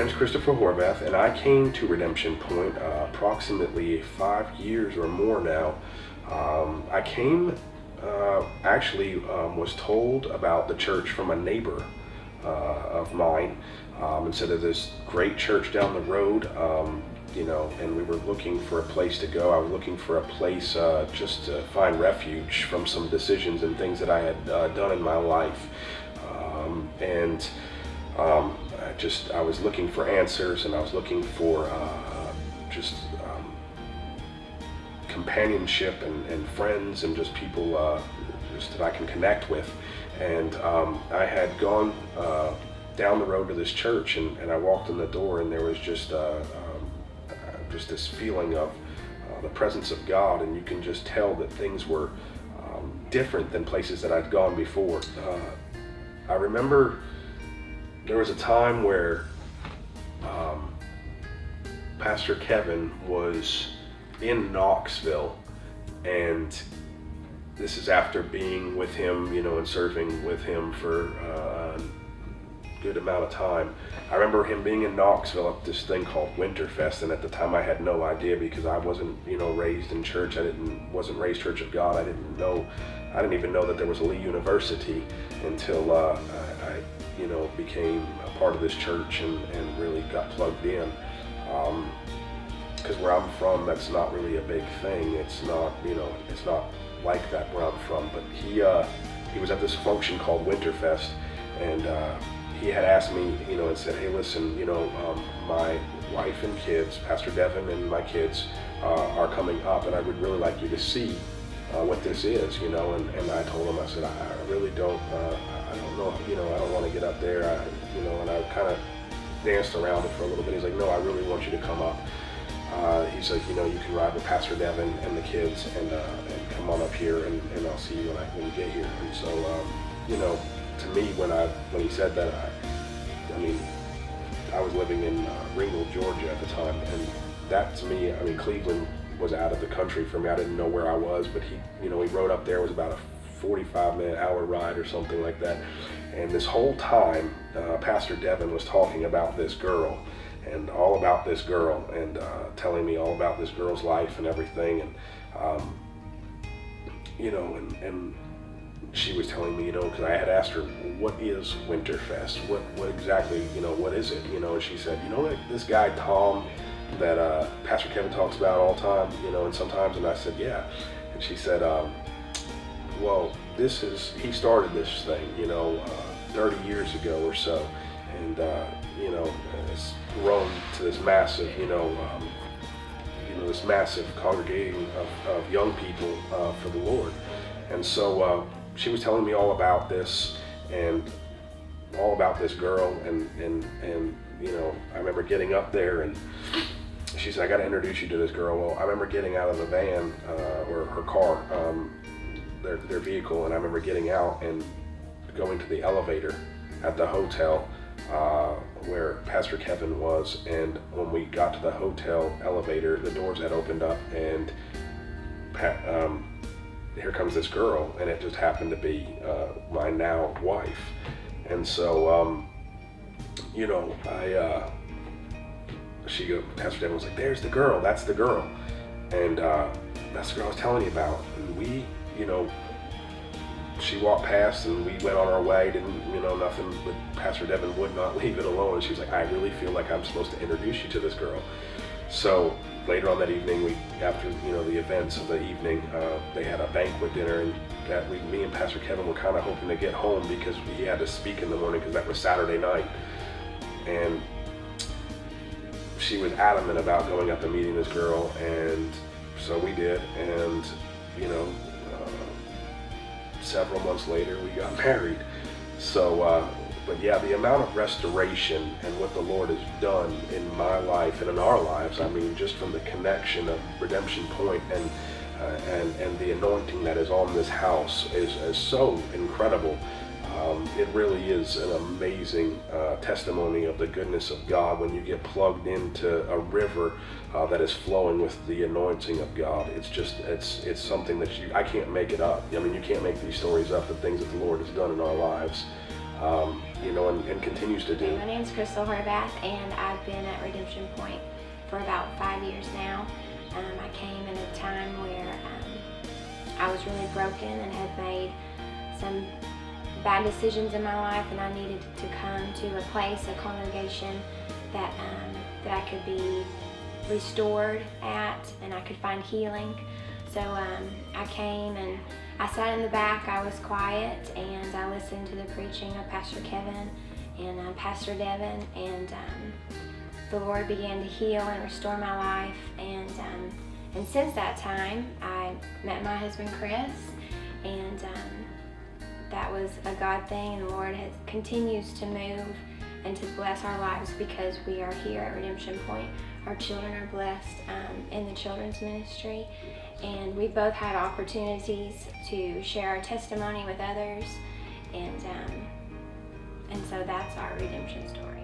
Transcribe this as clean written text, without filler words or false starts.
name's Christopher Horvath, and I came to Redemption Point approximately 5 years or more now. I came, was told about the church from a neighbor of mine, and said that this great church down the road, and we were looking for a place to go. I was looking for a place just to find refuge from some decisions and things that I had done in my life. I was looking for answers, and I was looking for companionship and friends and just people just that I can connect with. And I had gone down the road to this church, and I walked in the door, and there was just this feeling of the presence of God, and you can just tell that things were different than places that I'd gone before. I remember there was a time where Pastor Kevin was in Knoxville, and this is after being with him, and serving with him for a good amount of time. I remember him being in Knoxville at this thing called Winterfest, and at the time I had no idea, because I wasn't, raised in church. Wasn't raised Church of God. I didn't even know that there was a Lee University until I became a part of this church and really got plugged in. Because where I'm from, that's not really a big thing. It's not like that where I'm from. But he was at this function called Winterfest, and he had asked me, and said, hey, listen, my wife and kids, Pastor Devin and my kids, are coming up, and I would really like you to see what this is, and I told him, I said, I really don't, I don't know, I don't want to get up there, and I kind of danced around it for a little bit. He's like, no, I really want you to come up. He's like, you can ride with Pastor Devin and the kids, and come on up here, and I'll see you when you get here. And so, to me, when he said that, I was living in Ringgold, Georgia at the time, and that to me, Cleveland was out of the country for me. I didn't know where I was, but he rode up there. It was about a 45-minute hour ride or something like that. And this whole time, Pastor Devin was talking about this girl, and all about this girl, and telling me all about this girl's life and everything, and and she was telling me, because I had asked her, what is Winterfest? What exactly, what is it? And she said, like this guy Tom that Pastor Kevin talks about all the time, and sometimes, and I said, yeah. And she said, well, he started this thing, 30 years ago or so, and it's grown to this massive, this massive congregating of young people for the Lord. And so she was telling me all about this, and all about this girl, and I remember getting up there, and she said, I got to introduce you to this girl. Well, I remember getting out of the van, or her car, their vehicle, and I remember getting out and going to the elevator at the hotel where Pastor Kevin was. And when we got to the hotel elevator, the doors had opened up, and here comes this girl, and it just happened to be my now wife. And so, Pastor Devin was like, there's the girl, that's the girl. And that's the girl I was telling you about. And we, she walked past, and we went on our way, didn't, nothing, but Pastor Devin would not leave it alone. And she was like, I really feel like I'm supposed to introduce you to this girl. So later on that evening, after the events of the evening, they had a banquet dinner, and me and Pastor Kevin were kind of hoping to get home, because he had to speak in the morning, because that was Saturday night. And she was adamant about going up and meeting this girl, and so we did. And several months later, we got married. So, but yeah, the amount of restoration and what the Lord has done in my life and in our lives, just from the connection of Redemption Point and the anointing that is on this house is so incredible. It really is an amazing testimony of the goodness of God when you get plugged into a river that is flowing with the anointing of God. It's something that I can't make it up. You can't make these stories up, the things that the Lord has done in our lives. and continues to do. My name's Kris, and I've been at Redemption Point for about 5 years now. I came in a time where I was really broken and had made some bad decisions in my life, and I needed to come to a place, a congregation that I could be restored at, and I could find healing. So I came and I sat in the back. I was quiet and I listened to the preaching of Pastor Kevin and Pastor Devin, and the Lord began to heal and restore my life. And since that time, I met my husband Kris, and that was a God thing, and the Lord continues to move and to bless our lives because we are here at Redemption Point. Our children are blessed in the children's ministry, and we both had opportunities to share our testimony with others, and so that's our redemption story.